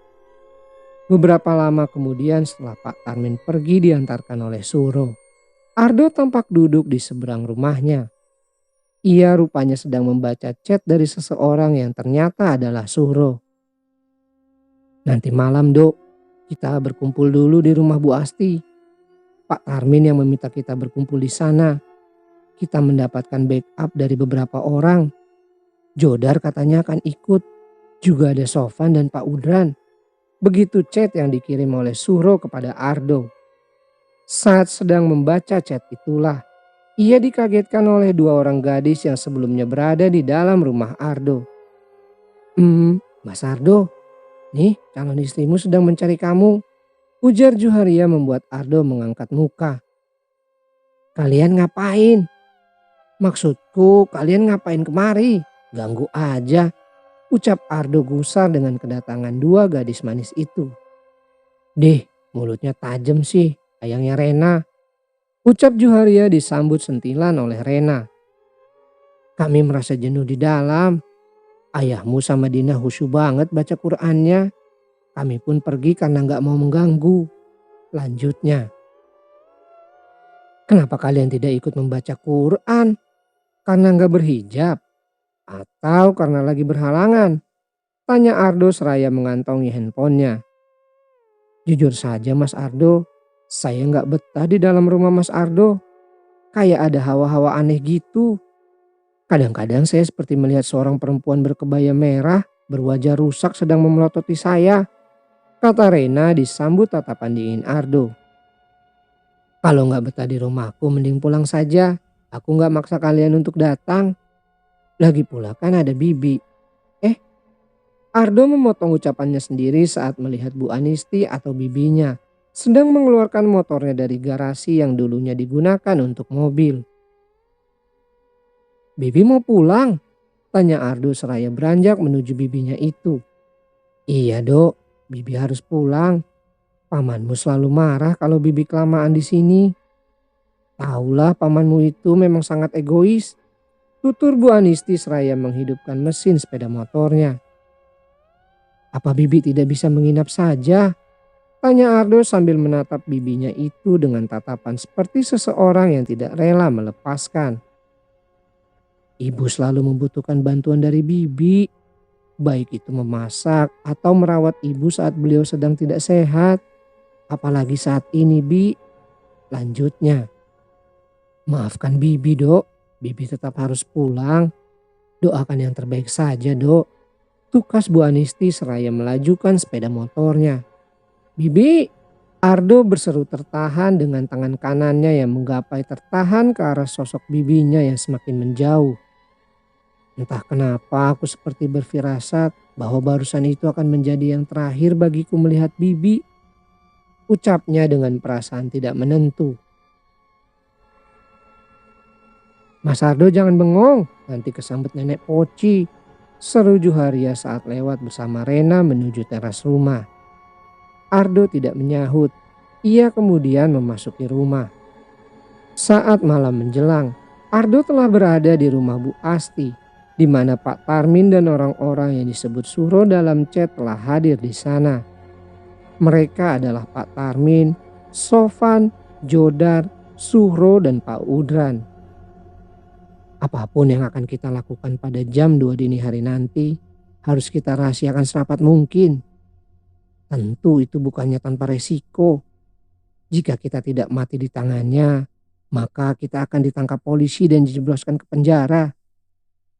Beberapa lama kemudian setelah Pak Tarmin pergi diantarkan oleh Suhro, Ardo tampak duduk di seberang rumahnya. Ia rupanya sedang membaca chat dari seseorang yang ternyata adalah Suhro. "Nanti malam, Dok, kita berkumpul dulu di rumah Bu Asti. Pak Tarmin yang meminta kita berkumpul di sana. Kita mendapatkan backup dari beberapa orang. Jodar katanya akan ikut. Juga ada Sofan dan Pak Udran." Begitu chat yang dikirim oleh Suhro kepada Ardo. Saat sedang membaca chat itulah, ia dikagetkan oleh 2 orang gadis yang sebelumnya berada di dalam rumah Ardo. Mas Ardo, nih calon istrimu sedang mencari kamu," ujar Juharia membuat Ardo mengangkat muka. "Kalian ngapain?" "Maksudku kalian ngapain kemari? Ganggu aja," ucap Ardo gusar dengan kedatangan 2 gadis manis itu. Deh, mulutnya tajam sih, ayangnya Rena. Ucap Juharia disambut sentilan oleh Rena. Kami merasa jenuh di dalam. Ayahmu sama Dina khusyuk banget baca Qur'annya. Kami pun pergi karena nggak mau mengganggu. Lanjutnya, kenapa kalian tidak ikut membaca Quran? Karena nggak berhijab? Atau karena lagi berhalangan? Tanya Ardo seraya mengantongi handphonenya. Jujur saja Mas Ardo, saya nggak betah di dalam rumah Mas Ardo. Kayak ada hawa-hawa aneh gitu. Kadang-kadang saya seperti melihat seorang perempuan berkebaya merah berwajah rusak sedang memelototi saya. Kata Rena disambut tatapan dingin Ardo. Kalau nggak betah di rumahku mending pulang saja. Aku nggak maksa kalian untuk datang. Lagi pula kan ada Bibi. Eh, Ardo memotong ucapannya sendiri saat melihat Bu Anisti atau bibinya sedang mengeluarkan motornya dari garasi yang dulunya digunakan untuk mobil. Bibi mau pulang? Tanya Ardo seraya beranjak menuju bibinya itu. Iya dok, Bibi harus pulang. Pamanmu selalu marah kalau Bibi kelamaan di sini. Taulah pamanmu itu memang sangat egois. Tutur Bu Anisti seraya menghidupkan mesin sepeda motornya. Apa Bibi tidak bisa menginap saja? Tanya Ardo sambil menatap bibinya itu dengan tatapan seperti seseorang yang tidak rela melepaskan. Ibu selalu membutuhkan bantuan dari Bibi. Baik itu memasak atau merawat ibu saat beliau sedang tidak sehat. Apalagi saat ini Bi. Lanjutnya. Maafkan Bibi dok. Bibi tetap harus pulang. Doakan yang terbaik saja dok. Tukas Bu Anisti seraya melajukan sepeda motornya. Bibi, Ardo berseru tertahan dengan tangan kanannya yang menggapai tertahan ke arah sosok bibinya yang semakin menjauh. Entah kenapa aku seperti berfirasat bahwa barusan itu akan menjadi yang terakhir bagiku melihat Bibi. Ucapnya dengan perasaan tidak menentu. Mas Ardo jangan bengong, nanti kesambet nenek Poci. Seru Juharia saat lewat bersama Rena menuju teras rumah. Ardo tidak menyahut. Ia kemudian memasuki rumah. Saat malam menjelang, Ardo telah berada di rumah Bu Asti, di mana Pak Tarmin dan orang-orang yang disebut Suhro dalam chat telah hadir di sana. Mereka adalah Pak Tarmin, Sofan, Jodar, Suhro, dan Pak Udran. Apapun yang akan kita lakukan pada jam 2 dini hari nanti, harus kita rahasiakan serapat mungkin. Tentu itu bukannya tanpa resiko. Jika kita tidak mati di tangannya, maka kita akan ditangkap polisi dan dijebloskan ke penjara.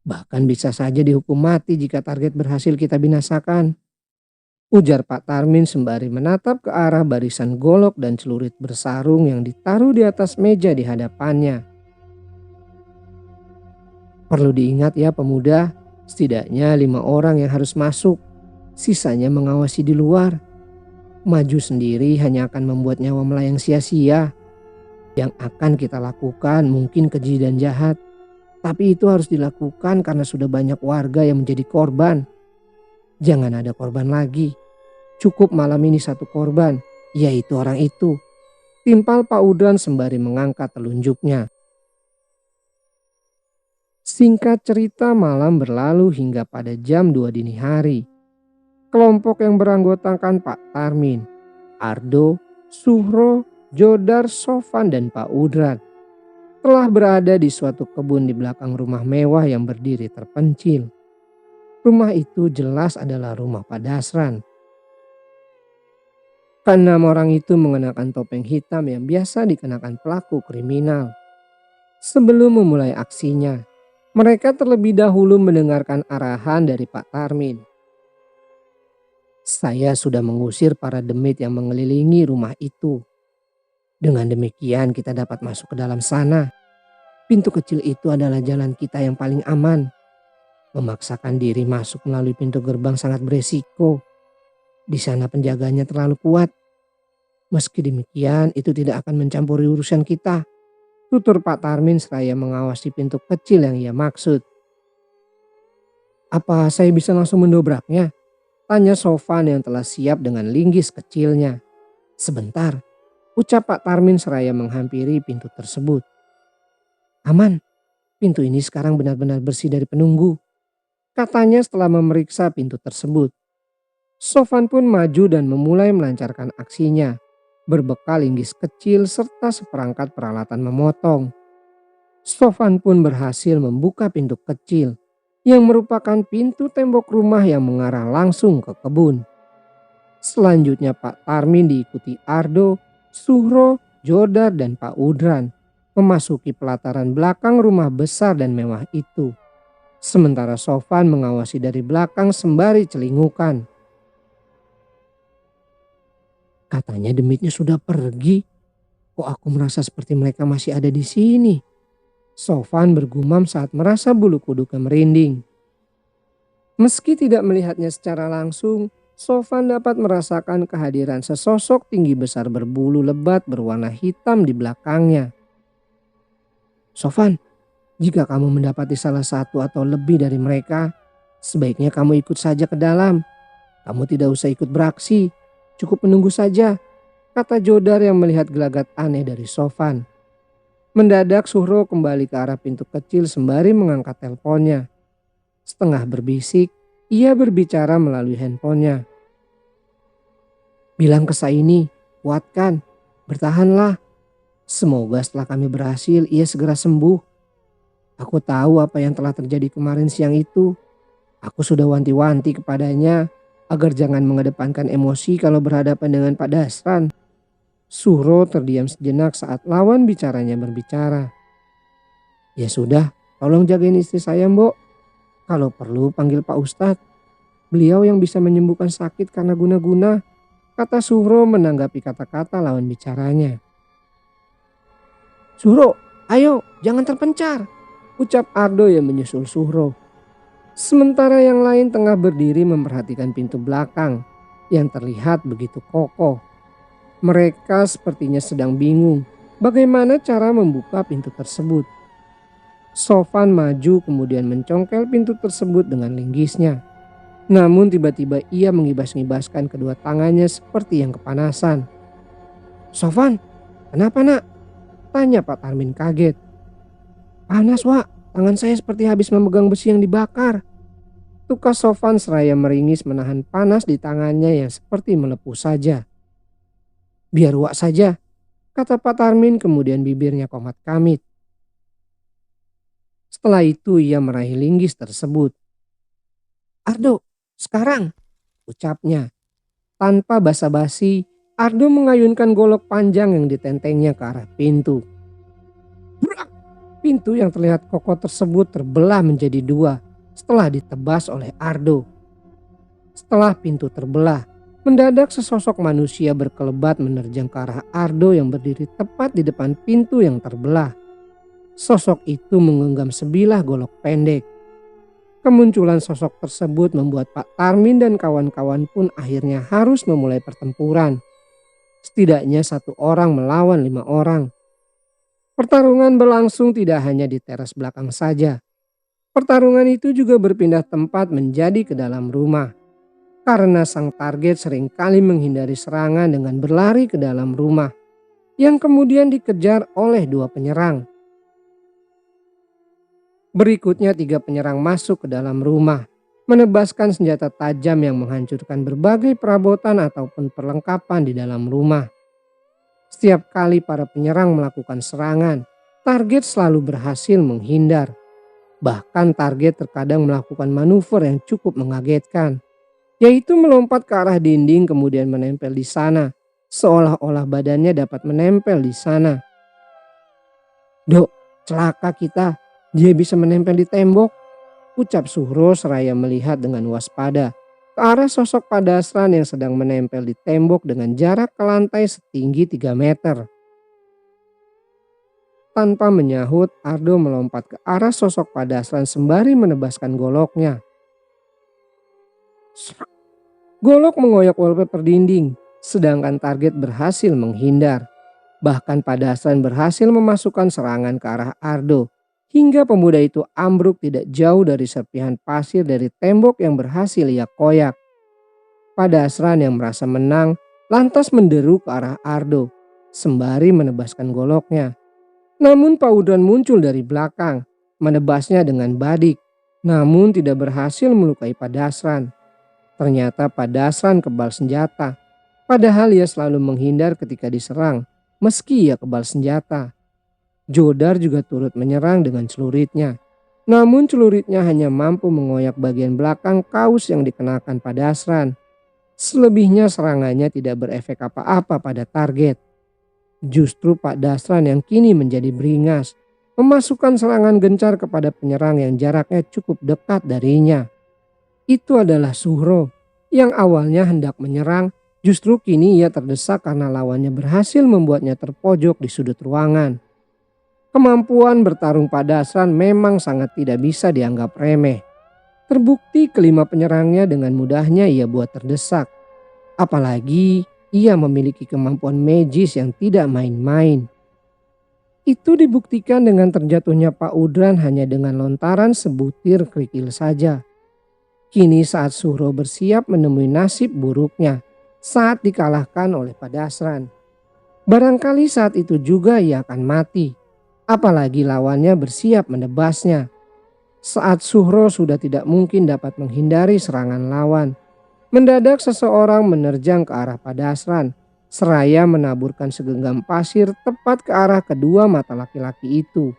Bahkan bisa saja dihukum mati jika target berhasil kita binasakan. Ujar Pak Tarmin sembari menatap ke arah barisan golok dan celurit bersarung yang ditaruh di atas meja di hadapannya. Perlu diingat ya pemuda, setidaknya 5 orang yang harus masuk. Sisanya mengawasi di luar. Maju sendiri hanya akan membuat nyawa melayang sia-sia. Yang akan kita lakukan mungkin keji dan jahat. Tapi itu harus dilakukan karena sudah banyak warga yang menjadi korban. Jangan ada korban lagi. Cukup malam ini satu korban, yaitu orang itu. Timpal Pak Udran sembari mengangkat telunjuknya. Singkat cerita malam berlalu hingga pada jam 2 dini hari. Kelompok yang beranggotakan Pak Tarmin, Ardo, Suhro, Jodar, Sofan, dan Pak Udran telah berada di suatu kebun di belakang rumah mewah yang berdiri terpencil. Rumah itu jelas adalah rumah Pak Dasran. Keenam orang itu mengenakan topeng hitam yang biasa dikenakan pelaku kriminal. Sebelum memulai aksinya, mereka terlebih dahulu mendengarkan arahan dari Pak Tarmin. Saya sudah mengusir para demit yang mengelilingi rumah itu. Dengan demikian kita dapat masuk ke dalam sana. Pintu kecil itu adalah jalan kita yang paling aman. Memaksakan diri masuk melalui pintu gerbang sangat beresiko. Di sana penjaganya terlalu kuat. Meski demikian itu tidak akan mencampuri urusan kita. Tutur Pak Tarmin seraya mengawasi pintu kecil yang ia maksud. Apa saya bisa langsung mendobraknya? Tanya Sofan yang telah siap dengan linggis kecilnya. Sebentar, ucap Pak Tarmin seraya menghampiri pintu tersebut. Aman, pintu ini sekarang benar-benar bersih dari penunggu, katanya setelah memeriksa pintu tersebut. Sofan pun maju dan memulai melancarkan aksinya, berbekal linggis kecil serta seperangkat peralatan memotong. Sofan pun berhasil membuka pintu kecil yang merupakan pintu tembok rumah yang mengarah langsung ke kebun. Selanjutnya Pak Tarmin diikuti Ardo, Suhro, Jodar dan Pak Udran memasuki pelataran belakang rumah besar dan mewah itu. Sementara Sofan mengawasi dari belakang sembari celingukan. Katanya demitnya sudah pergi. Kok aku merasa seperti mereka masih ada di sini? Sofan bergumam saat merasa bulu kuduknya merinding. Meski tidak melihatnya secara langsung, Sofan dapat merasakan kehadiran sesosok tinggi besar berbulu lebat berwarna hitam di belakangnya. Sofan, jika kamu mendapati salah satu atau lebih dari mereka, sebaiknya kamu ikut saja ke dalam. Kamu tidak usah ikut beraksi, cukup menunggu saja, kata Jodar yang melihat gelagat aneh dari Sofan. Mendadak Suhro kembali ke arah pintu kecil sembari mengangkat teleponnya. Setengah berbisik, ia berbicara melalui handphonenya. Bilang ke Saini, kuatkan, bertahanlah. Semoga setelah kami berhasil ia segera sembuh. Aku tahu apa yang telah terjadi kemarin siang itu. Aku sudah wanti-wanti kepadanya agar jangan mengedepankan emosi kalau berhadapan dengan Pak Dasran. Suhro terdiam sejenak saat lawan bicaranya berbicara. Ya sudah, tolong jagain istri saya, Mbok. Kalau perlu panggil Pak Ustadz. Beliau yang bisa menyembuhkan sakit karena guna-guna, kata Suhro menanggapi kata-kata lawan bicaranya. Suhro, ayo jangan terpencar, ucap Ardo yang menyusul Suhro. Sementara yang lain tengah berdiri memperhatikan pintu belakang yang terlihat begitu kokoh. Mereka sepertinya sedang bingung bagaimana cara membuka pintu tersebut. Sofan maju kemudian mencongkel pintu tersebut dengan linggisnya. Namun tiba-tiba ia mengibas-ngibaskan kedua tangannya seperti yang kepanasan. Sofan, kenapa nak? Tanya Pak Tarmin kaget. Panas Wak, tangan saya seperti habis memegang besi yang dibakar. Tukas Sofan seraya meringis menahan panas di tangannya yang seperti melepuh saja. Biar Wak saja, kata Pak Tarmin kemudian bibirnya komat kamit. Setelah itu ia meraih linggis tersebut. Ardo, sekarang, ucapnya. Tanpa basa-basi, Ardo mengayunkan golok panjang yang ditentengnya ke arah pintu. Brak! Pintu yang terlihat kokoh tersebut terbelah menjadi dua setelah ditebas oleh Ardo. Setelah pintu terbelah, mendadak sesosok manusia berkelebat menerjang ke arah Ardo yang berdiri tepat di depan pintu yang terbelah. Sosok itu menggenggam sebilah golok pendek. Kemunculan sosok tersebut membuat Pak Tarmin dan kawan-kawan pun akhirnya harus memulai pertempuran. Setidaknya 1 orang melawan 5 orang. Pertarungan berlangsung tidak hanya di teras belakang saja. Pertarungan itu juga berpindah tempat menjadi ke dalam rumah. Karena sang target seringkali menghindari serangan dengan berlari ke dalam rumah, yang kemudian dikejar oleh 2 penyerang. Berikutnya 3 penyerang masuk ke dalam rumah, menebaskan senjata tajam yang menghancurkan berbagai perabotan ataupun perlengkapan di dalam rumah. Setiap kali para penyerang melakukan serangan, target selalu berhasil menghindar. Bahkan target terkadang melakukan manuver yang cukup mengagetkan, yaitu melompat ke arah dinding kemudian menempel di sana, seolah-olah badannya dapat menempel di sana. Dok, celaka kita, dia bisa menempel di tembok, ucap Suhro seraya melihat dengan waspada ke arah sosok Pak Dasran yang sedang menempel di tembok dengan jarak ke lantai setinggi 3 meter. Tanpa menyahut, Ardo melompat ke arah sosok Pak Dasran sembari menebaskan goloknya. Golok mengoyak wallpaper dinding, sedangkan target berhasil menghindar. Bahkan Pak Dasran berhasil memasukkan serangan ke arah Ardo, hingga pemuda itu ambruk tidak jauh dari serpihan pasir dari tembok yang berhasil ia koyak. Pak Dasran yang merasa menang lantas menderu ke arah Ardo sembari menebaskan goloknya. Namun Pak Udran muncul dari belakang, menebasnya dengan badik, namun tidak berhasil melukai Pak Dasran. Ternyata Pak Dasran kebal senjata, padahal ia selalu menghindar ketika diserang, meski ia kebal senjata. Jodar juga turut menyerang dengan celuritnya, namun celuritnya hanya mampu mengoyak bagian belakang kaos yang dikenakan Pak Dasran. Selebihnya serangannya tidak berefek apa-apa pada target. Justru Pak Dasran yang kini menjadi beringas, memasukkan serangan gencar kepada penyerang yang jaraknya cukup dekat darinya. Itu adalah Suhro yang awalnya hendak menyerang, justru kini ia terdesak karena lawannya berhasil membuatnya terpojok di sudut ruangan. Kemampuan bertarung Pak Dasran memang sangat tidak bisa dianggap remeh. Terbukti kelima penyerangnya dengan mudahnya ia buat terdesak. Apalagi ia memiliki kemampuan magis yang tidak main-main. Itu dibuktikan dengan terjatuhnya Pak Udran hanya dengan lontaran sebutir kerikil saja. Kini saat Suhro bersiap menemui nasib buruknya saat dikalahkan oleh Pak Dasran. Barangkali saat itu juga ia akan mati, apalagi lawannya bersiap menebasnya. Saat Suhro sudah tidak mungkin dapat menghindari serangan lawan, mendadak seseorang menerjang ke arah Pak Dasran, seraya menaburkan segenggam pasir tepat ke arah kedua mata laki-laki itu.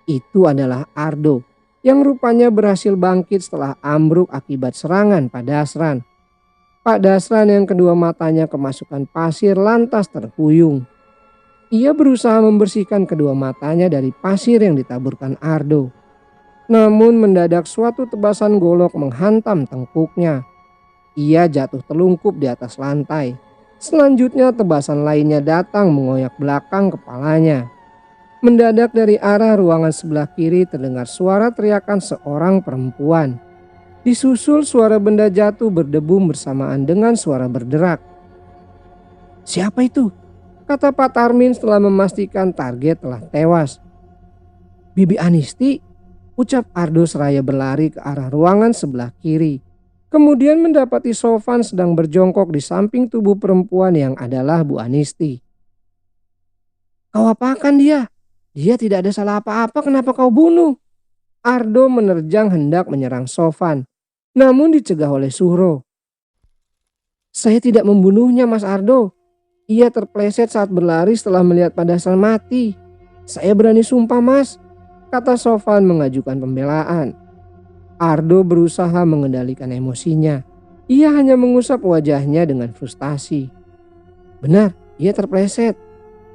Itu adalah Ardo yang rupanya berhasil bangkit setelah ambruk akibat serangan Pak Dasran. Pak Dasran yang kedua matanya kemasukan pasir lantas terhuyung. Ia berusaha membersihkan kedua matanya dari pasir yang ditaburkan Ardo. Namun mendadak suatu tebasan golok menghantam tengkuknya. Ia jatuh telungkup di atas lantai. Selanjutnya tebasan lainnya datang mengoyak belakang kepalanya. Mendadak dari arah ruangan sebelah kiri terdengar suara teriakan seorang perempuan. Disusul suara benda jatuh berdebum bersamaan dengan suara berderak. "Siapa itu?" kata Pak Tarmin setelah memastikan target telah tewas. "Bibi Anisti," ucap Ardo seraya berlari ke arah ruangan sebelah kiri. Kemudian mendapati Sofan sedang berjongkok di samping tubuh perempuan yang adalah Bu Anisti. "Kau apakan dia? Dia tidak ada salah apa-apa, kenapa kau bunuh?" Ardo menerjang hendak menyerang Sofan, namun dicegah oleh Suhro. "Saya tidak membunuhnya, Mas Ardo. Ia terpleset saat berlari setelah melihat Pak Dasran mati. Saya berani sumpah, Mas," kata Sofan mengajukan pembelaan. Ardo berusaha mengendalikan emosinya. Ia hanya mengusap wajahnya dengan frustasi. "Benar, ia terpleset,"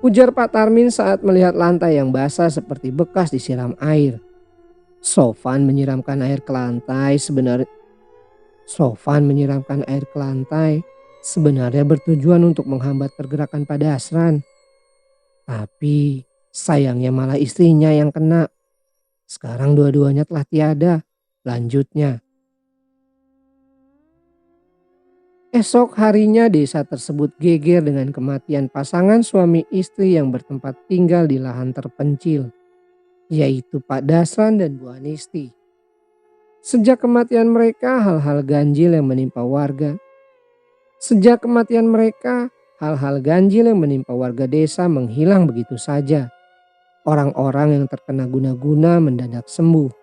ujar Pak Tarmin saat melihat lantai yang basah seperti bekas disiram air. Sofan menyiramkan air ke lantai sebenarnya bertujuan untuk menghambat pergerakan Pak Dasran. Tapi sayangnya malah istrinya yang kena. Sekarang dua-duanya telah tiada. Lanjutnya, esok harinya desa tersebut geger dengan kematian pasangan suami istri yang bertempat tinggal di lahan terpencil, yaitu Pak Dasran dan Bu Anisti. Sejak kematian mereka, hal-hal ganjil yang menimpa warga desa menghilang begitu saja. Orang-orang yang terkena guna-guna mendadak sembuh.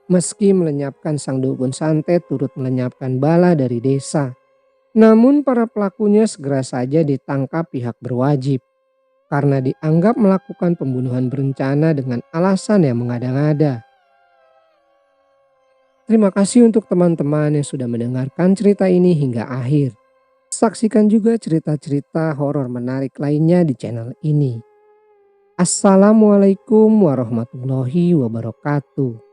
Meski melenyapkan sang dukun santet turut melenyapkan bala dari desa. Namun para pelakunya segera saja ditangkap pihak berwajib. Karena dianggap melakukan pembunuhan berencana dengan alasan yang mengada-ngada. Terima kasih untuk teman-teman yang sudah mendengarkan cerita ini hingga akhir. Saksikan juga cerita-cerita horor menarik lainnya di channel ini. Assalamualaikum warahmatullahi wabarakatuh.